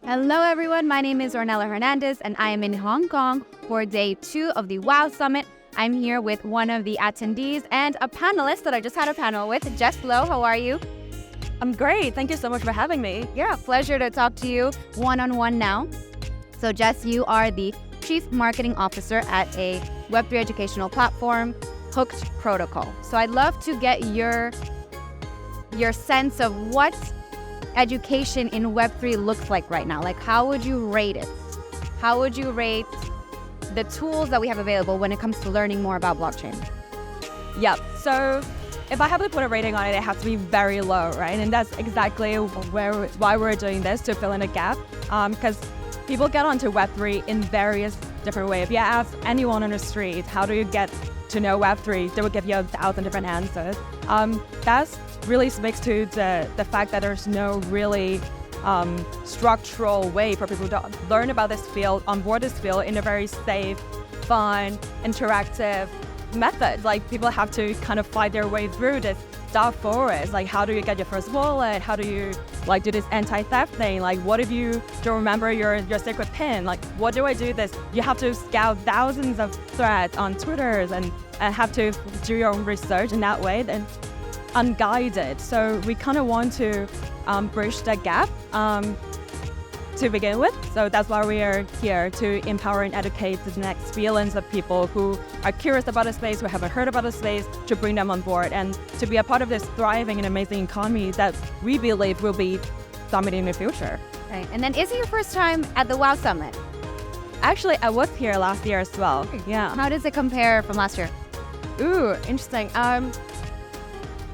Hello everyone, my name is Ornella Hernandez and I am in Hong Kong for day 2 of the WOW Summit. I'm here with one of the attendees and a panelist that I just had a panel with, Jess. Hello, how are you? I'm great. Thank you so much for having me. Yeah, pleasure to talk to you one-on-one now. So Jess, you are the Chief Marketing Officer at a Web3 educational platform, Hooked Protocol. So I'd love to get your sense of what education in Web3 looks like right now. Like, how would you rate it? How would you rate the tools that we have available when it comes to learning more about blockchain? Yep. So if I have to put a rating on it, it has to be very low, right? And that's exactly why we're doing this, to fill in a gap. Because people get onto Web3 in various different ways. If you ask anyone on the street, how do you get to know Web3? They will give you 1,000 different answers. That really speaks to the fact that there's no really structural way for people to learn about this field, onboard this field in a very safe, fun, interactive method. Like, people have to kind of fight their way through this dark forest. Like, how do you get your first wallet? How do you do this anti-theft thing? Like, what if you don't remember your secret pin? Like, what do I do this? You have to scout thousands of threads on Twitter and have to do your own research in that way, then unguided. So we kind of want to bridge that gap to begin with. So that's why we are here, to empower and educate the next billions of people who are curious about the space, who haven't heard about the space, to bring them on board and to be a part of this thriving and amazing economy that we believe will be dominating the future. Right. And then, is it your first time at the WOW Summit? Actually, I was here last year as well. Yeah. How does it compare from last year? Ooh, interesting.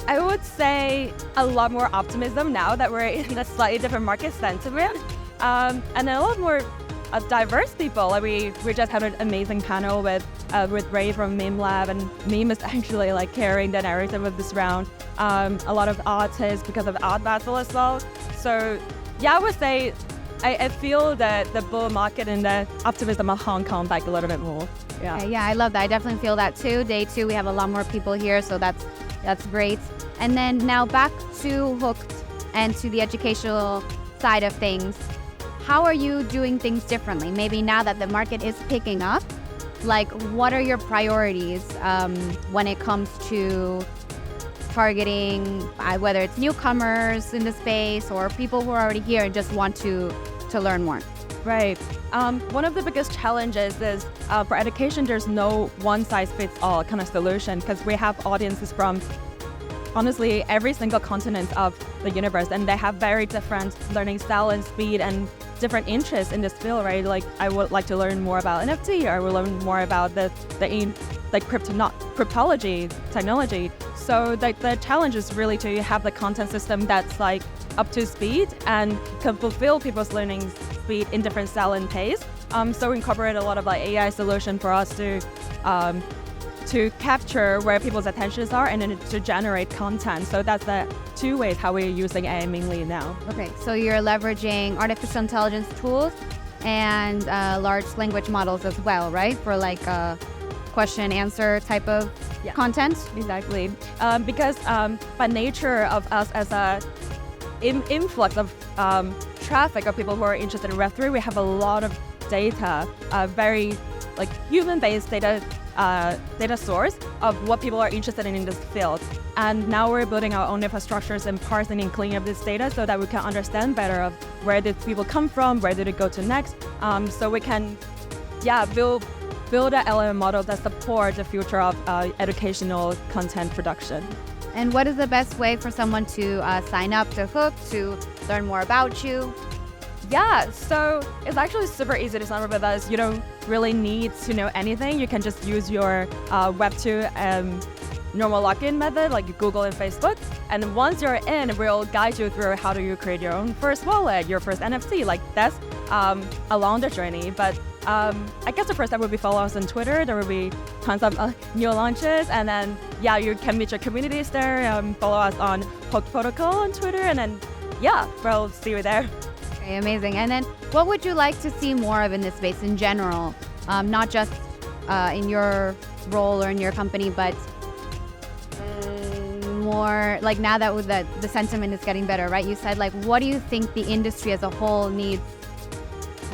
I would say a lot more optimism now that we're in a slightly different market sentiment. And then a lot more diverse people. Like, we just had an amazing panel with Ray from Meme Lab, and Meme is actually carrying the narrative of this round. A lot of artists because of Art Battle as well. So yeah, I would say I feel that the bull market and the optimism of Hong Kong back a little bit more. Yeah. Yeah, I love that. I definitely feel that too. Day 2, we have a lot more people here, so that's great. And then now back to Hooked and to the educational side of things. How are you doing things differently? Maybe now that the market is picking up, what are your priorities when it comes to targeting, whether it's newcomers in the space or people who are already here and just want to learn more? Right. One of the biggest challenges is for education, there's no one-size-fits-all kind of solution, because we have audiences from honestly every single continent of the universe, and they have very different learning style and speed and different interests in this field, right? Like, I would like to learn more about NFT, or I will learn more about the cryptology technology. So the challenge is really to have the content system that's up to speed and can fulfill people's learning speed in different style and pace. So we incorporate a lot of AI solution for us to capture where people's attentions are and then to generate content. So that's the 2 ways how we're using AI mainly now. Okay, so you're leveraging artificial intelligence tools and large language models as well, right? For question and answer type of content? Exactly. Because by nature of us as a influx of traffic of people who are interested in Web3, we have a lot of data, very human-based data source of what people are interested in this field. And now we're building our own infrastructures and parsing and cleaning up this data so that we can understand better of where did people come from, where did it go to next, so we can build an LLM model that supports the future of educational content production. And what is the best way for someone to sign up to Hook, to learn more about you? Yeah, so it's actually super easy to sign up with us. You don't really need to know anything. You can just use your Web2 normal login method, like Google and Facebook. And once you're in, we'll guide you through how do you create your own first wallet, your first NFT. That's along the journey. But I guess the first step would be follow us on Twitter. There will be tons of new launches. And then, you can meet your communities there. Follow us on Hooked Protocol on Twitter. And then, we'll see you there. Okay, amazing. And then what would you like to see more of in this space in general? Not just in your role or in your company, but more now that the sentiment is getting better, right? You said what do you think the industry as a whole needs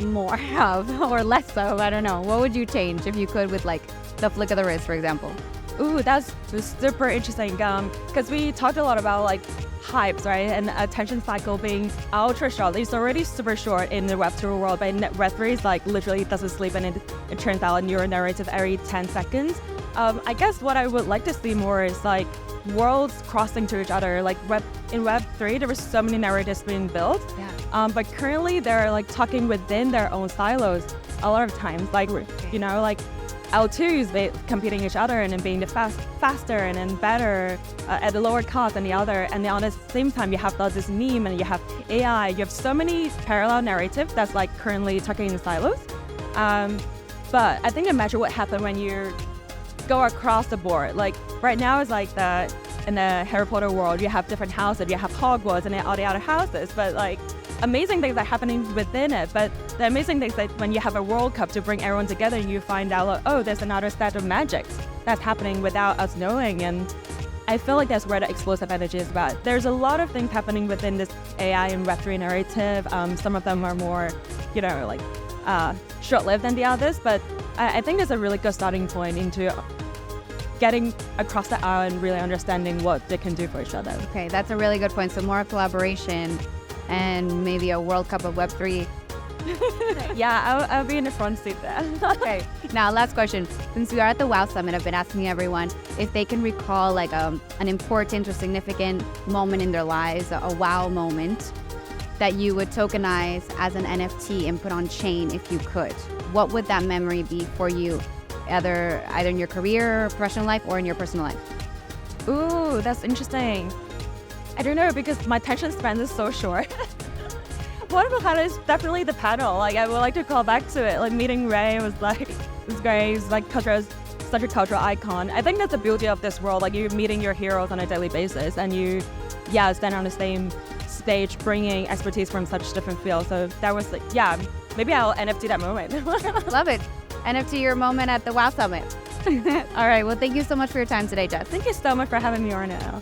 more of or less of? I don't know. What would you change if you could with like the flick of the wrist, for example? Ooh, that's super interesting. Because we talked a lot about like hypes, right? And attention cycle being ultra short. It's already super short in the Web2 world, but in Web3 is like literally doesn't sleep, and it turns out a neural narrative every 10 seconds. I guess what I would like to see more is like worlds crossing to each other. Like in Web3, there were so many narratives being built. Yeah. But currently they're like talking within their own silos a lot of times. Like, you know, like L2s, they competing each other and then being the faster and then better at a lower cost than the other. And then on the same time, you have this meme and you have AI. You have so many parallel narratives that's like currently talking in silos. But I think imagine what happened when you go across the board. Like right now, it's like in the Harry Potter world, you have different houses. You have Hogwarts and then all the other houses. But like amazing things are happening within it. But the amazing thing is that when you have a World Cup to bring everyone together, you find out, like, oh, there's another set of magic that's happening without us knowing. And I feel like that's where the explosive energy is about. There's a lot of things happening within this AI and Web3 narrative. Some of them are more, you know, like short-lived than the others. But I think there's a really good starting point into getting across the aisle and really understanding what they can do for each other. Okay, that's a really good point. So more collaboration and maybe a World Cup of Web3. Yeah, I'll be in the front seat there. Okay, now last question. Since we are at the WOW Summit, I've been asking everyone if they can recall like an important or significant moment in their lives, a WOW moment that you would tokenize as an NFT and put on chain if you could. What would that memory be for you, either in your career, professional life, or in your personal life? Ooh, that's interesting. I don't know, because my attention span is so short. One of the highlights is definitely the panel. Like, I would like to call back to it. Like, meeting Ray was like, it was great. It's like such a cultural icon. I think that's the beauty of this world. Like, you're meeting your heroes on a daily basis, and you, stand on the same stage, bringing expertise from such different fields. So that was like, maybe I'll NFT that moment. Love it. NFT your moment at the WOW Summit. All right. Well, thank you so much for your time today, Jess. Thank you so much for having me, Ornella.